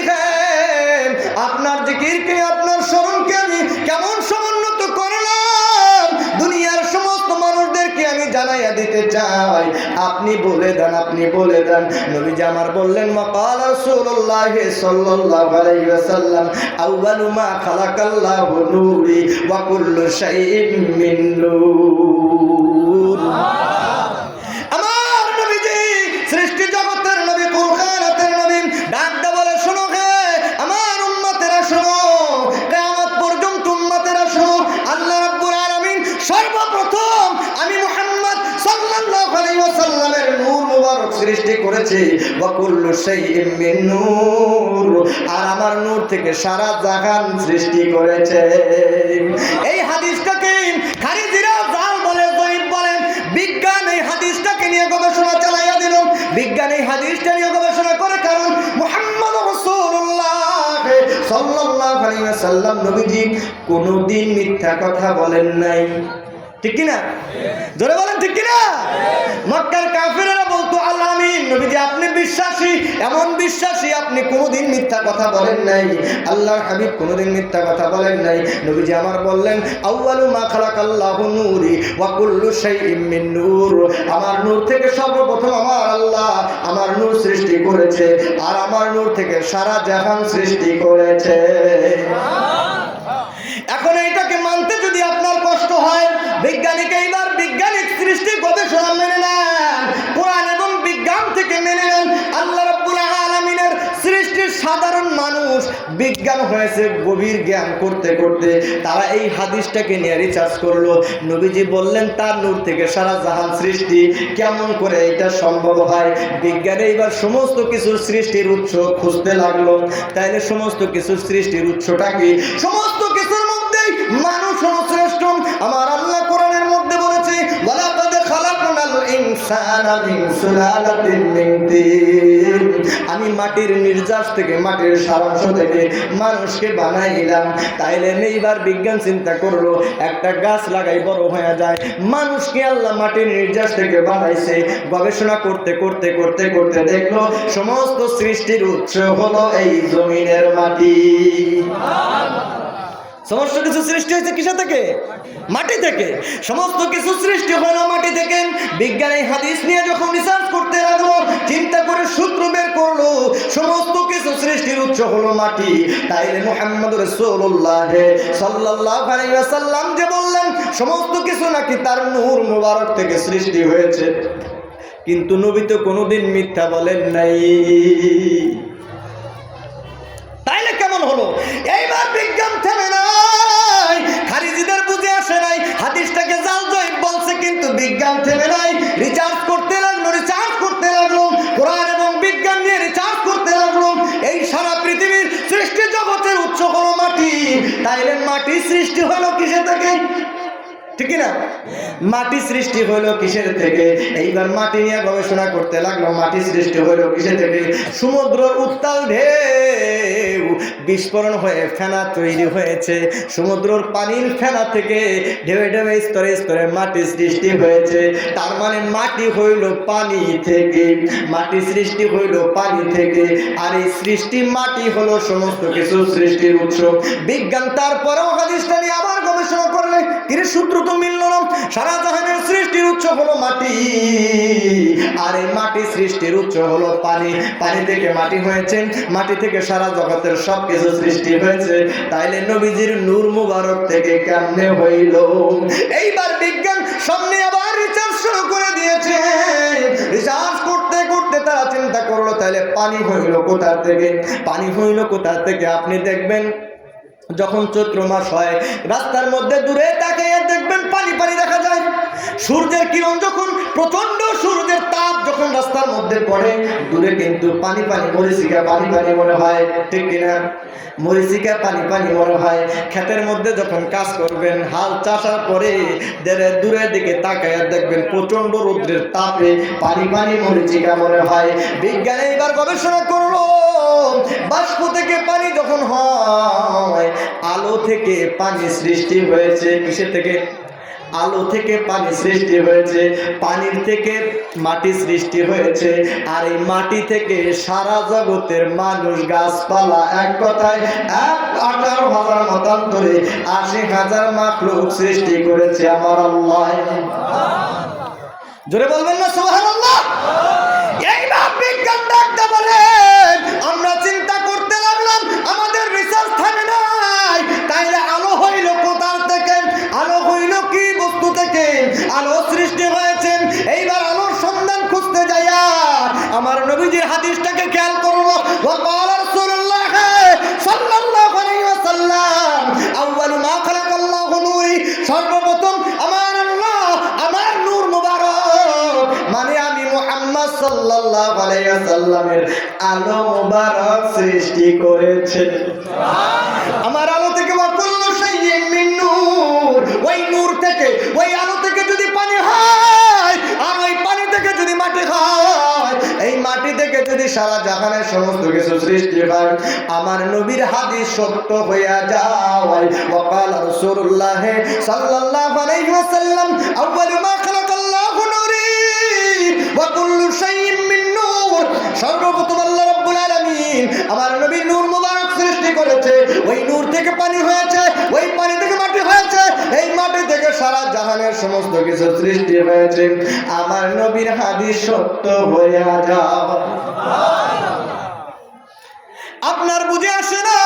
আপনার জিকিরকে, আপনার স্মরণকে আমি কেমন সমুন্নত করলাম দুনিয়ার সমস্ত মানুষদেরকে আমি জানাইয়া দিতে চাই। আপনি বলে দেন, আপনি বলে দেন। নবীজি আমার বললেন ওয়াকাল রাসূলুল্লাহ সাল্লাল্লাহু আলাইহি ওয়াসাল্লাম আউয়ালু মা খালাকাল্লাহু নূরি ওয়া কুল্লু শাইইন মিন নূর। আমার নবীজি সৃষ্টি জগতের নবী, কুল কায়নাতের নবী, ডাকতে বলে শোনো হে আমার উম্মতেরা, শোনো, কিয়ামত পর্যন্ত উম্মতেরা শোনো, আল্লাহ রাব্বুল আলামিন সর্বপ্রথম আমি মুহাম্মদ সাল্লাল্লাহু আলাইহি ওয়াসাল্লামের নূর মুবারক সৃষ্টি করেছে। ওয়া কুল্লু শাইইন মিন নূর, আর আমার নূর থেকে সারা জাহান সৃষ্টি করেছে। এই হাদিসটাকে খারিজিরা জাল বলে, গয়ব বলে। বিজ্ঞান এই হাদিসটাকে নিয়ে গবেষণা চালাইয়া দিল। বিজ্ঞান এই হাদিসটা নিয়ে গবেষণা করে, কারণ মুহাম্মদ রাসূলুল্লাহ সাল্লাল্লাহু আলাইহি ওয়াসাল্লাম নবীজি কোনোদিন মিথ্যা কথা বলেন নাই, ঠিক কি না? জোরে বলেন ঠিক কি না? মক্কার কাফিররা বলতো আল্লাহ আমিন, নবীজি আপনি বিশ্বাসী, এমন বিশ্বাসী, আপনি কোনোদিন মিথ্যা কথা বলেন নাই। আল্লাহর হাবিব কোনোদিন মিথ্যা কথা বলেন নাই। নবীজি আমার বললেন আউয়ালু মা খালাকাল্লাহু নূরি ওয়া কুল্লু শাইইন মিন নূর, আমার নূর থেকে সর্বপ্রথম আমার আল্লাহ আমার নূর সৃষ্টি করেছে, আর আমার নূর থেকে সারা জাহান সৃষ্টি করেছে। এখন এইটাকে মানতে যদি আপনার কষ্ট হয়, বিজ্ঞানিক এইবার বৈজ্ঞানিক সৃষ্টি গবেষণা মেনে নেন, কোরআন এবং বিজ্ঞান থেকে মেনে নেন। আল্লাহ রাব্বুল আলামিনের সৃষ্টির সাধারণ মানুষ বিজ্ঞান হয়েছে গভীর জ্ঞান করতে করতে, তারা এই হাদিসটাকে নিয়ে রিসার্চ করলো। নবীজি বললেন তার নূর থেকে সারা জাহান সৃষ্টি, কেমন করে এটা সম্ভব হয়? বিজ্ঞানে এইবার সমস্ত কিছুর সৃষ্টির উৎস খুঁজতে লাগলো। তাইলে সমস্ত কিছুর সৃষ্টির উৎসটা কি? সমস্ত কিছুর মধ্যেই মানুষ শ্রেষ্ঠ। আমার আল্লাহ কোরআনের মধ্যে বলেছে ওয়ালাকাদ খালাকনাল ইনসানা মিন সুলালাতিন মিন তিন, আমি মাটির নির্যাস থেকে, মাটির সারাংশ থেকে মানুষকে বানাইলাম। তাইলে এইবার বিজ্ঞান চিন্তা করলো একটা গাছ লাগাই বড় হয়ে যায়, মানুষকে আল্লাহ মাটির নির্যাস থেকে বানাইছে। গবেষণা করতে করতে করতে করতে দেখলো সমস্ত সৃষ্টির উৎস হলো এই জমিনের মাটি। সমস্ত কিছু সৃষ্টি হয়েছে কিসা থেকে? মাটি থেকে। সমস্ত কিছু সৃষ্টি হলো মাটি থেকে। বিজ্ঞান এই হাদিস নিয়ে যখন রিসার্চ করতে লাগলো, চিন্তা করে সূত্র বের করলো সমস্ত কিছু সৃষ্টির উৎস হলো মাটি। তাইলে মুহাম্মদ রাসূলুল্লাহ সাল্লাল্লাহু আলাইহি ওয়াসাল্লাম যে বললেন সমস্ত কিছু নাকি তার নূর মুবারক থেকে সৃষ্টি হয়েছে, কিন্তু নবী তো কোনোদিন মিথ্যা বলেন নাই। তাইলে কেমন হলো? এইবার বিজ্ঞান থেমে নাই, খারিজিদের বুঝে আসে নাই, হাদিসটাকে জাল জয়ীফ বলছে, কিন্তু বিজ্ঞান থেমে নাই। রিসার্চ করতে লাগলো, রিসার্চ করতে লাগলো, কোরআন এবং বিজ্ঞান নিয়ে রিসার্চ করতে লাগলো। এই সারা পৃথিবীর সৃষ্টি জগতের উৎস হলো মাটি। তাইলে মাটি সৃষ্টি হলো কিসের থেকে? ঠিক না? মাটি সৃষ্টি হলো কিসের থেকে? এইবার মাটি নিয়ে গবেষণা করতে লাগলো। মাটি সৃষ্টি হলো কিসের থেকে? সমুদ্রের উত্তাল ঢেউ বিস্ফোরণ হয়ে ফেনা তৈরি হয়েছে। সমুদ্রের পানির ফেনা থেকে ঢেউে ঢেউে স্তরে স্তরে মাটি সৃষ্টি হয়েছে। তার মানে মাটি হইল পানি থেকে, মাটি সৃষ্টি হইল পানি থেকে। আর এই সৃষ্টি মাটি হলো সমস্ত কিছু সৃষ্টির উৎস। বিজ্ঞান তারপরেও হাদিসটা নিয়ে আবার গবেষণা করলে কিরে সূত্র তো মিলল না। সারা জাহানের সৃষ্টির উৎস হলো মাটি, আর এই মাটি সৃষ্টির উৎস হলো পানি। পানি থেকে মাটি হয়েছে, মাটি থেকে সারা জগতের সব কিছু সৃষ্টি হয়েছে। তাইলে নবীজির নূর মুবারক থেকে কেমনে হইল? এইবার বিজ্ঞান সামনে আবার রিসার্চ শুরু করে দিয়েছে। রিসার্চ করতে করতে তারা চিন্তা করলো তাইলে পানি হইল কোথা থেকে? পানি হইল কোথা থেকে? আপনি দেখবেন যখন চৈত্র মাস হয় রাস্তার মধ্যে দূরে তাকিয়ে দেখবেন পানি পানি দেখা যায়। সূর্যের কিরণ যখন প্রচন্ড সূর্যের তাপ যখন রাস্তার মধ্যে পড়ে দূরে কিন্তু পানি পানি মরিচিকা পানি পানি মনে হয়, ঠিক কিনা? মরিচিকা পানি পানি মনে হয়। ক্ষেতের মধ্যে যখন কাজ করবেন হাল চাষার পরে দূরের দিকে তাকায় দেখবেন প্রচন্ড রৌদ্রের তাপে পানি পানি মরিচিকা মনে হয়। বিজ্ঞানী এবার গবেষণা করলো বাষ্প থেকে পানি যখন হয়, আলো থেকে পানি সৃষ্টি হয়েছে। কিসের থেকে? আলো থেকে পানি সৃষ্টি হয়েছে, পানির থেকে মাটি সৃষ্টি হয়েছে, আর এই মাটি থেকে সারা জগতের মানুষ গাছপালা, এক কথায় 18,000 মতান্তরে 80,000 মাখলুক সৃষ্টি করেছে আমার আল্লাহ। জোরে বলবেন না সুবহানাল্লাহ? এইবার বিজ্ঞান ডাকতে বলে আমরা চিন্তা করতে লাগলাম আমাদের রিসার্চ থামে নাই, তাইলে আলো হইল কোথা থেকে? আলো হইল কি বস্তু থেকে আলো সৃষ্টি হয়েছে? এইবার আলোর সন্ধান খুঁজতে যাইয়া আমার নবীজির হাদিসটাকে খেয়াল করলো। ওয়াকাল রাসূলুল্লাহ সাল্লাল্লাহু আলাইহি ওয়াসাল্লাম আউয়ালু মা খালাকাল্লাহু নূরি, সর্বপ্রথম আমার আল্লাহ আমার নূর মুবারক মানে আমি মুহাম্মদ সাল্লাল্লাহু আলাইহি ওয়াসাল্লামের আলো মুবারক সৃষ্টি করেছে। আমার আলো থেকে ওয়াকুল্লু শাইইন মিন নূর, ওই নূর থেকে ওই আলো থেকে যদি পানি হয় আর ওই পানি থেকে যদি মাটি হয়, এই মাটি থেকে যদি সারা জাহানের সমস্ত কিছু সৃষ্টি হয়, আমার নবীর হাদিস সত্য হইয়া যায়। ওয়াকাল রাসূলুল্লাহ সাল্লাল্লাহু আলাইহি ওয়াসাল্লাম আউয়ালু মা খালাকাল্লাহু নূরি ওয়া কুল্লু শাইইন মিন নূর, সর্বপ্রথম আল্লাহ রাব্বুল আলামিন আমার নবীর নূর মুবারক সৃষ্টি করেছে। ওই নূর থেকে পানি হয়েছে, ওই পানি থেকে মাটি হয়েছে, এই মাটি থেকে সারা জাহানের সমস্ত কিছু সৃষ্টি হয়েছে। আমার নবীর হাদিস সত্য হইয়া যায়। আপনার বুঝে আসে না?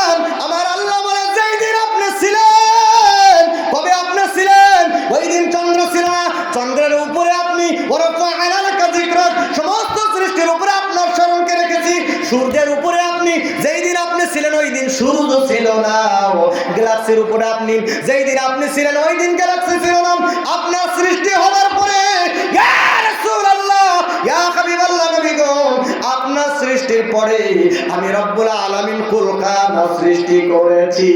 আমার আল্লাহ বলে যেই দিন আপনি ছিলেন, কবে আপনি ছিলেন? ওই দিন চন্দ্র ছিল না, চন্দ্রের উপরে আপনি সমস্ত সৃষ্টির উপরে আপনার স্মরণকে রেখেছি। সূর্যের উপরে আপনি যেই দিন আপনি ছিলেন ওই দিন সূর্য ছিল না। গ্যালাক্সির উপরে আপনি যেই দিন আপনি ছিলেন ওই দিন গ্যালাক্সি ছিল না। আপনার সৃষ্টি হওয়ার পরে ইয়া রাসূলুল্লাহ ইয়া হাবিবাল্লাহ নবী গো, আপনার সৃষ্টির পরে আমি রব্বুল আলামিন কুল কায়নাত সৃষ্টি করেছি।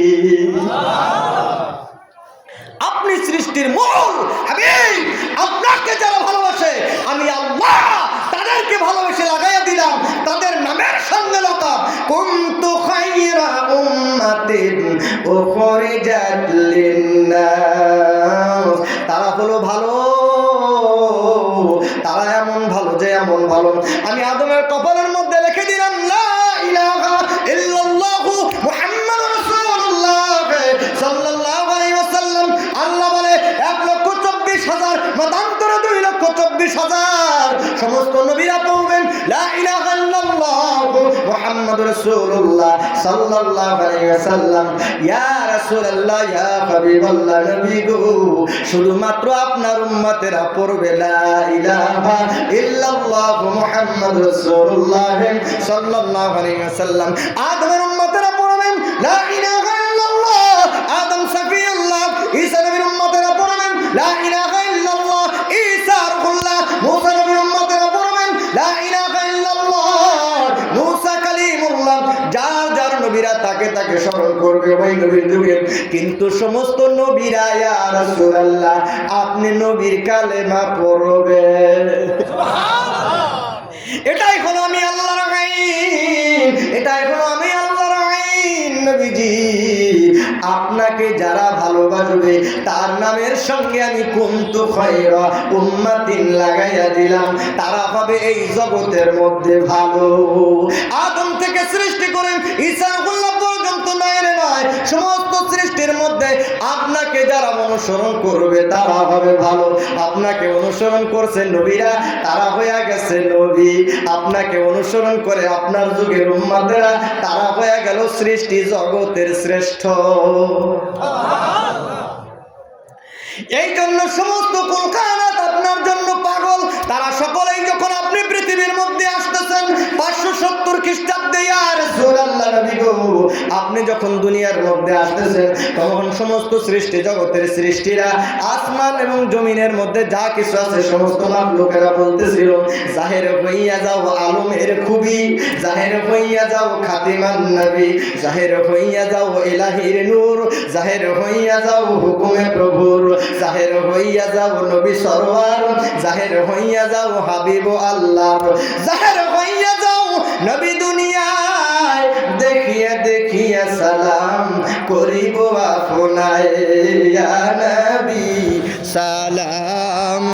আপনি সৃষ্টির মূল। আমি আপনাকে যারা ভালোবাসে আমি আল্লাহ তাদেরকে ভালোবেসে লাগাইয়া দিলাম তাদের নামের সঙ্গে লতাম। কুনতু খায়রা উম্মাতিন উখরিজাত লিন-নাস, তারা হলো ভালো, তারা এমন ভালো যে এমন ভালো আমি আদমের কপালের মধ্যে লিখে দিলাম লা ইলাহা ইল্লাল্লাহু মুহাম্মাদুর রাসূলুল্লাহ সাল্লাল্লাহু আলাইহি ওয়াসাল্লাম। আল্লাহ বলে 1,24,000 মতান্তরে 2,24,000 সমস্ত নবীরা পড়বেন লা ইলাহা ইল্লাল্লাহু মুহাম্মাদুর রাসূলুল্লাহ সাল্লাল্লাহু আলাইহি ওয়াসাল্লাম। ইয়া রাসূলুল্লাহ ইয়া হাবিবাল্লাহ নবী গো, শুধুমাত্র আপনার উম্মতেরা পড়বে লা ইলাহা ইল্লাল্লাহু মুহাম্মাদুর রাসূলুল্লাহ সাল্লাল্লাহু আলাইহি ওয়াসাল্লাম। আদমের উম্মতেরা পড়বেন লা ইলাহা ইল্লাল্লাহ আদম সাফিউল্লাহ। ঈসা নবীর উম্মতেরা পড়বেন লা ইলাহা ইল্লাল্লাহ ঈসা রূহুল্লাহ। মুসা নবীর উম্মতেরা পড়বেন লা ইলাহা ইল্লাল্লাহ মুসা কালিমুল্লাহ। যার যার নবীরা তাকে তাকে স্মরণ করবে ওই নবীর যুগে। কিন্তু সমস্ত নবীরা ইয়া রাসূলুল্লাহ আপনি নবীর কালেমা পড়বেন। এটাই হলো আমি আল্লাহর আইন, এটাই হলো আমি আল্লাহর আইন। নবীজি আপনাকে যারা ভালোবাসবে তার নামের সঙ্গে আমি কুনতু খায়রা উম্মাতিন লাগাইয়া দিলাম, তারা হবে এই জগতের মধ্যে ভালো। আদম থেকে সৃষ্টি করেন ঈসা পর্যন্ত নয় সমস্ত সৃষ্টির মধ্যে আপনাকে যারা অনুসরণ করবে তারা হবে ভালো। আপনাকে অনুসরণ করছে নবীরা, তারা হয়ে গেছে নবী। আপনাকে অনুসরণ করে আপনার যুগের উম্মতেরা, তারা হয়ে গেল সৃষ্টি জগতের শ্রেষ্ঠ। এই জন্য সমস্ত কুল কায়নাত আপনার জন্য পাগল। তারা সকলেই যখন আপনি পৃথিবীর মধ্যে আসতেছেন 570 খ্রিস্টাব্দে ইয়া রাসূলুল্লাহ নবী গো, আপনি যখন দুনিয়ার মধ্যে আসতেছেন তখন সমস্ত সৃষ্টি জগতের সৃষ্টিরা আসমান এবং জমিনের মধ্যে যা কিছু আছে সমস্ত লোকেরা বলতেছিল জাহের হইয়া যাও আলমের খুবই, জাহের হইয়া যাও খাতিমান নবী, জাহের হইয়া যাও ইলাহির নূর, জাহের হইয়া যাও হুকুমে প্রভুর, জাহের হইয়া যাও নবী সরওয়ার, জাহের হইয়া যাও হাবিব আল্লাহ, জাহের হইয়া যাও নবী দুনিয়ায় দেখিয়া দেখিয়া সালাম করিব আপনায় ইয়া নবী সালাম।